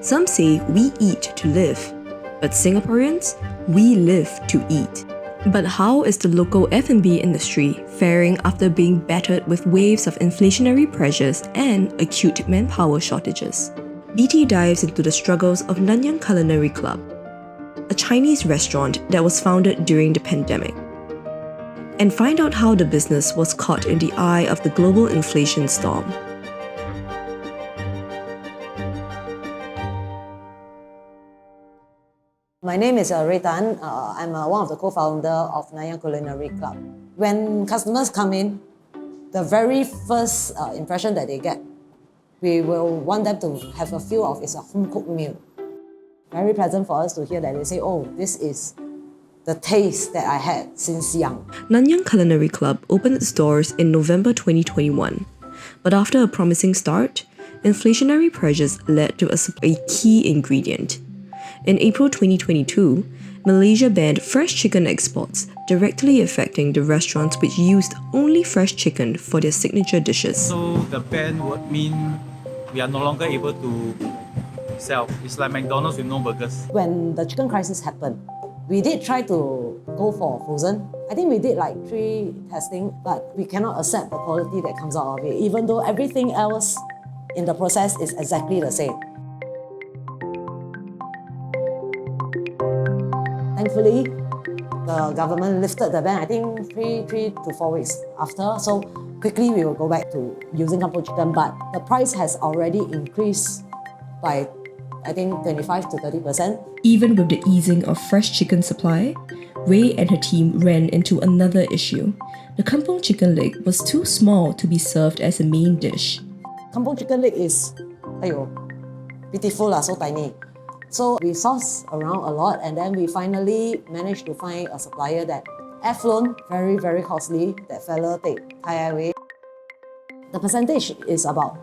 Some say we eat to live, but Singaporeans, we live to eat. But how is the local F&B industry faring after being battered with waves of inflationary pressures and acute manpower shortages? BT dives into the struggles of Nanyang Culinary Club, a Chinese restaurant that was founded during the pandemic, and find out how the business was caught in the eye of the global inflation storm. My name is Raye Tan. I'm one of the co-founder of Nanyang Culinary Club. When customers come in, the very first impression that they get, we will want them to have a feel of it's a home-cooked meal. Very pleasant for us to hear that they say, oh, this is the taste that I had since young. Nanyang Culinary Club opened its doors in November 2021. But after a promising start, inflationary pressures led to a key ingredient. In April 2022, Malaysia banned fresh chicken exports, directly affecting the restaurants which used only fresh chicken for their signature dishes. So the ban would mean we are no longer able to sell. It's like McDonald's with no burgers. When the chicken crisis happened, we did try to go for frozen. I think we did like 3 testing, but we cannot accept the quality that comes out of it, even though everything else in the process is exactly the same. Thankfully, the government lifted the ban, I think 3 to 4 weeks after. So quickly we will go back to using kampung chicken, but the price has already increased by, I think, 25 to 30%. Even with the easing of fresh chicken supply, Raye and her team ran into another issue. The kampung chicken leg was too small to be served as a main dish. Kampung chicken leg is, pitiful, so tiny. So we sourced around a lot, and then we finally managed to find a supplier that air-flown, very, very costly. That fella take Thai Airways. The percentage is about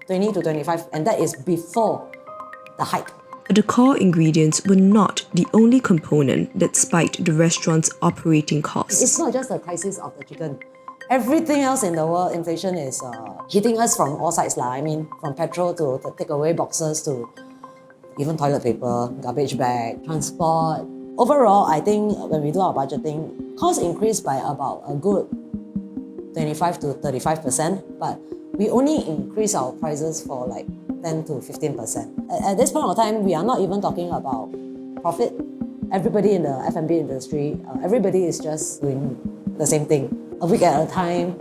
20 to 25, and that is before the hike. But the core ingredients were not the only component that spiked the restaurant's operating costs. It's not just the crisis of the chicken. Everything else in the world, inflation is hitting us from all sides. I mean, from petrol to the takeaway boxes to even toilet paper, garbage bag, transport. Overall, I think when we do our budgeting, costs increased by about a good 25 to 35%, but we only increase our prices for like 10 to 15%. At this point of time, we are not even talking about profit. Everybody in the F&B industry, everybody is just doing the same thing. A week at a time,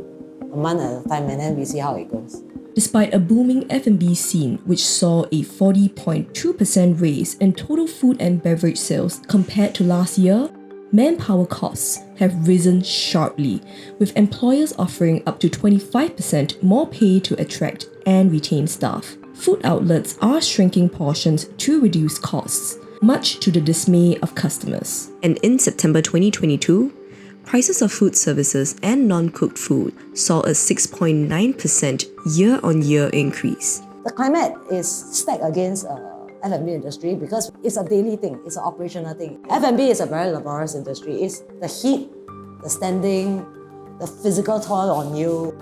a month at a time, and then we see how it goes. Despite a booming F&B scene which saw a 40.2% raise in total food and beverage sales compared to last year, manpower costs have risen sharply, with employers offering up to 25% more pay to attract and retain staff. Food outlets are shrinking portions to reduce costs, much to the dismay of customers. And in September 2022, prices of food services and non-cooked food saw a 6.9% year-on-year increase. The climate is stacked against F&B industry because it's a daily thing, it's an operational thing. F&B is a very laborious industry. It's the heat, the standing, the physical toll on you.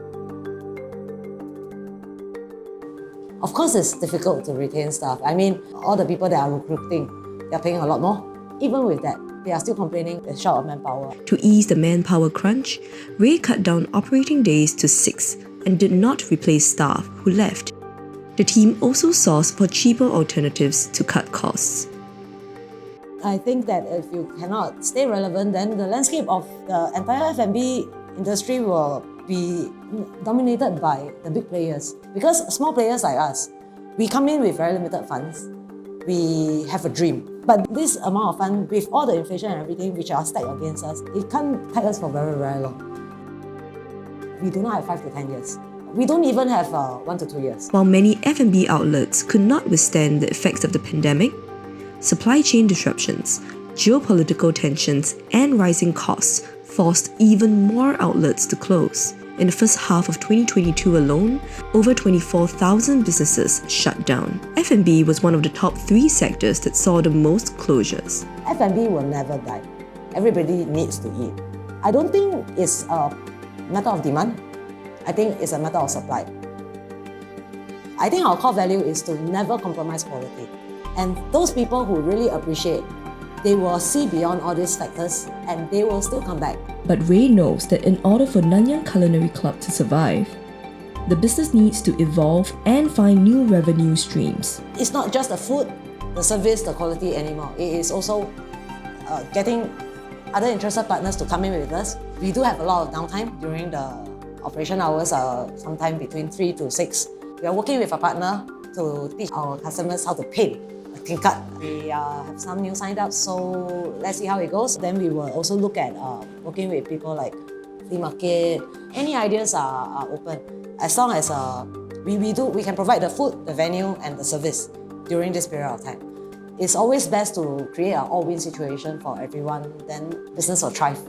Of course, it's difficult to retain staff. I mean, all the people that are recruiting, they're paying a lot more. Even with that, they are still complaining they're short of manpower. To ease the manpower crunch, Raye cut down operating days to 6 and did not replace staff who left. The team also sourced for cheaper alternatives to cut costs. I think that if you cannot stay relevant, then the landscape of the entire F&B industry will be dominated by the big players. Because small players like us, we come in with very limited funds. We have a dream. But this amount of fund, with all the inflation and everything which are stacked against us, it can't take us for very, very long. We do not have 5 to 10 years. We don't even have 1 to 2 years. While many F&B outlets could not withstand the effects of the pandemic, supply chain disruptions, geopolitical tensions, and rising costs forced even more outlets to close. In the first half of 2022 alone, over 24,000 businesses shut down. F&B was one of the top 3 sectors that saw the most closures. F&B will never die. Everybody needs to eat. I don't think it's a matter of demand. I think it's a matter of supply. I think our core value is to never compromise quality. And those people who really appreciate, they will see beyond all these factors and they will still come back. But Raye knows that in order for Nanyang Culinary Club to survive, the business needs to evolve and find new revenue streams. It's not just the food, the service, the quality anymore. It is also getting other interested partners to come in with us. We do have a lot of downtime during the operation hours, sometime between 3 to 6. We are working with a partner to teach our customers how to paint a tingkat. We have some new signed up, so let's see how it goes. Then we will also look at working with people like flea market. Any ideas are open. As long as we can provide the food, the venue, and the service during this period of time. It's always best to create an all-win situation for everyone, then business will thrive.